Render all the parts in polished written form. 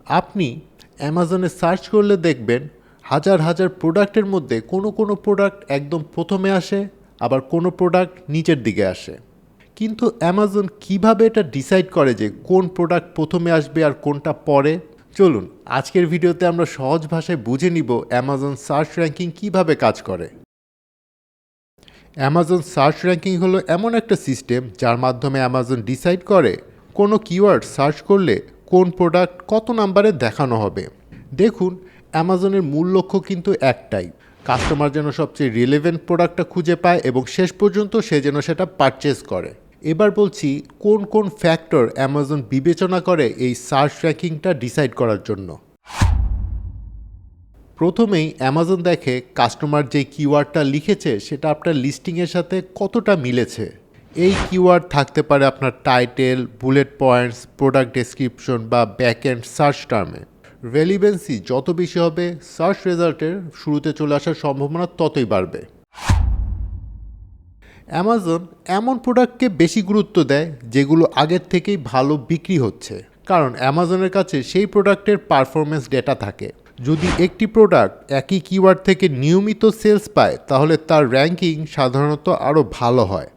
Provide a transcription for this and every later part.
আপনি অ্যামাজনে সার্চ করলে দেখবেন হাজার হাজার প্রোডাক্টের মধ্যে কোনো প্রোডাক্ট একদম প্রথমে আসে, আবার কোনো প্রোডাক্ট নিচের দিকে আসে। কিন্তু অ্যামাজন কিভাবে এটা ডিসাইড করে যে কোন প্রোডাক্ট প্রথমে আসবে আর কোনটা পরে? চলুন আজকের ভিডিওতে আমরা সহজ ভাষায় বুঝে নিব অ্যামাজন সার্চ র্যাঙ্কিং কিভাবে কাজ করে। অ্যামাজন সার্চ র্যাঙ্কিং হলো এমন একটা সিস্টেম যার মাধ্যমে অ্যামাজন ডিসাইড করে কোনো কিওয়ার্ড সার্চ করলে কোন প্রোডাক্ট কত নাম্বারে দেখানো হবে। দেখুন, অ্যামাজনের মূল লক্ষ্য কিন্তু একটাই, কাস্টমার যেন সবচেয়ে রিলেভেন্ট প্রোডাক্টটা খুঁজে পায় এবং শেষ পর্যন্ত সে যেন সেটা পারচেজ করে। এবার বলছি কোন কোন ফ্যাক্টর অ্যামাজন বিবেচনা করে এই সার্চ র্যাঙ্কিংটা ডিসাইড করার জন্য। প্রথমেই অ্যামাজন দেখে কাস্টমার যে কিওয়ার্ডটা লিখেছে সেটা আপনার লিস্টিংয়ের সাথে কতটা মিলেছে। এই কিওয়ার্ড থাকতে পারে আপনার title, bullet points, product description বা ব্যাক এন্ড সার্চ টার্মে। রেলিভেন্সি যত বেশি হবে, সার্চ রেজাল্টের শুরুতে চলে আসার সম্ভাবনা ততই বাড়বে। অ্যামাজন এমন প্রোডাক্টকে বেশি গুরুত্ব দেয় যেগুলো আগের থেকেই ভালো বিক্রি হচ্ছে, কারণ অ্যামাজনের কাছে সেই প্রোডাক্টের পারফরমেন্স ডেটা থাকে। যদি একটি প্রোডাক্ট একই কিওয়ার্ড থেকে নিয়মিত সেলস পায় তাহলে তার র্যাঙ্কিং সাধারণত আরও ভালো হয়।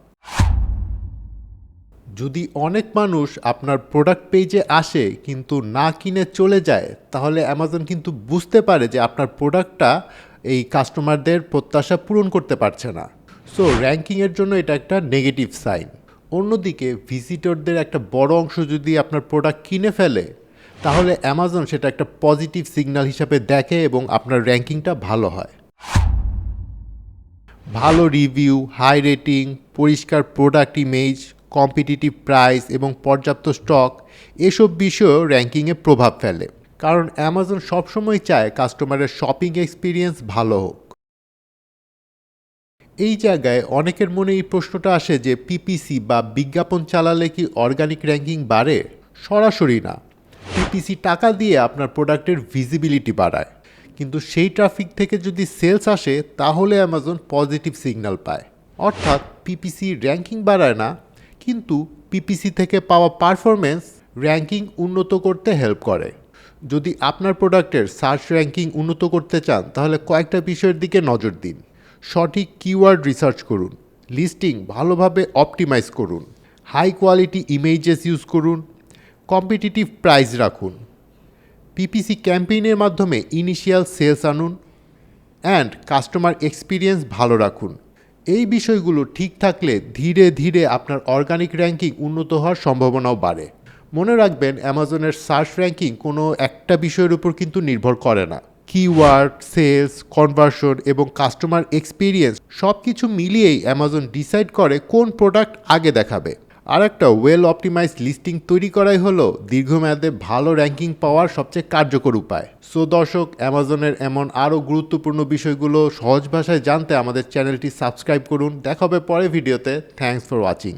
যদি অনেক মানুষ আপনার প্রোডাক্ট পেজে আসে কিন্তু না কিনে চলে যায়, তাহলে অ্যামাজন কিন্তু বুঝতে পারে যে আপনার প্রোডাক্টটা এই কাস্টমারদের প্রত্যাশা পূরণ করতে পারছে না। সো র্যাঙ্কিংয়ের জন্য এটা একটা নেগেটিভ সাইন। অন্যদিকে ভিজিটরদের একটা বড় অংশ যদি আপনার প্রোডাক্ট কিনে ফেলে, তাহলে অ্যামাজন সেটা একটা পজিটিভ সিগন্যাল হিসাবে দেখে এবং আপনার র্যাঙ্কিংটা ভালো হয়। ভালো রিভিউ, হাই রেটিং, পরিষ্কার প্রোডাক্ট ইমেজ, কম্পিটিটিভ প্রাইস এবং পর্যাপ্ত স্টক, এসব বিষয়ও র্যাঙ্কিংয়ে প্রভাব ফেলে, কারণ অ্যামাজন সবসময় চায় কাস্টমারের শপিং এক্সপিরিয়েন্স ভালো হোক। এই জায়গায় অনেকের মনে এই প্রশ্নটা আসে যে পিপিসি বা বিজ্ঞাপন চালালে কি অর্গানিক র্যাঙ্কিং বাড়ে? সরাসরি না। পিপিসি টাকা দিয়ে আপনার প্রোডাক্টের ভিজিবিলিটি বাড়ায়, কিন্তু সেই ট্রাফিক থেকে যদি সেলস আসে তাহলে অ্যামাজন পজিটিভ সিগন্যাল পায়। অর্থাৎ পিপিসি র্যাঙ্কিং বাড়ায় না, কিন্তু পিপিসি থেকে পাওয়া পারফরমেন্স র্যাঙ্কিং উন্নত করতে হেল্প করে। যদি আপনার প্রোডাক্টের সার্চ র্যাঙ্কিং উন্নত করতে চান তাহলে কয়েকটা বিষয়ের দিকে নজর দিন। সঠিক কিওয়ার্ড রিসার্চ করুন, লিস্টিং ভালোভাবে অপটিমাইজ করুন, হাই কোয়ালিটি ইমেজেস ইউজ করুন, কম্পিটিটিভ প্রাইস রাখুন, পিপিসি ক্যাম্পেইনের মাধ্যমে ইনিশিয়াল সেলস আনুন, অ্যান্ড কাস্টমার এক্সপিরিয়েন্স ভালো রাখুন। এই বিষয়গুলো ঠিক থাকলে ধীরে ধীরে আপনার অর্গানিক র্যাঙ্কিং উন্নত হওয়ার সম্ভাবনাও বাড়ে। মনে রাখবেন, অ্যামাজনের সার্চ র্যাঙ্কিং কোনো একটা বিষয়ের উপর কিন্তু নির্ভর করে না। কিওয়ার্ড, সেলস, কনভার্সন এবং কাস্টমার এক্সপিরিয়েন্স সব কিছু মিলিয়েই অ্যামাজন ডিসাইড করে কোন প্রোডাক্ট আগে দেখাবে। আর একটা ওয়েল অপটিমাইজড লিস্টিং তৈরি করাই হলো দীর্ঘমেয়াদে ভালো র্যাঙ্কিং পাওয়ার সবচেয়ে কার্যকর উপায়। সো দর্শক, অ্যামাজনের এমন আরও গুরুত্বপূর্ণ বিষয়গুলো সহজ ভাষায় জানতে আমাদের চ্যানেলটি সাবস্ক্রাইব করুন। দেখা হবে পরের ভিডিওতে। Thanks for watching.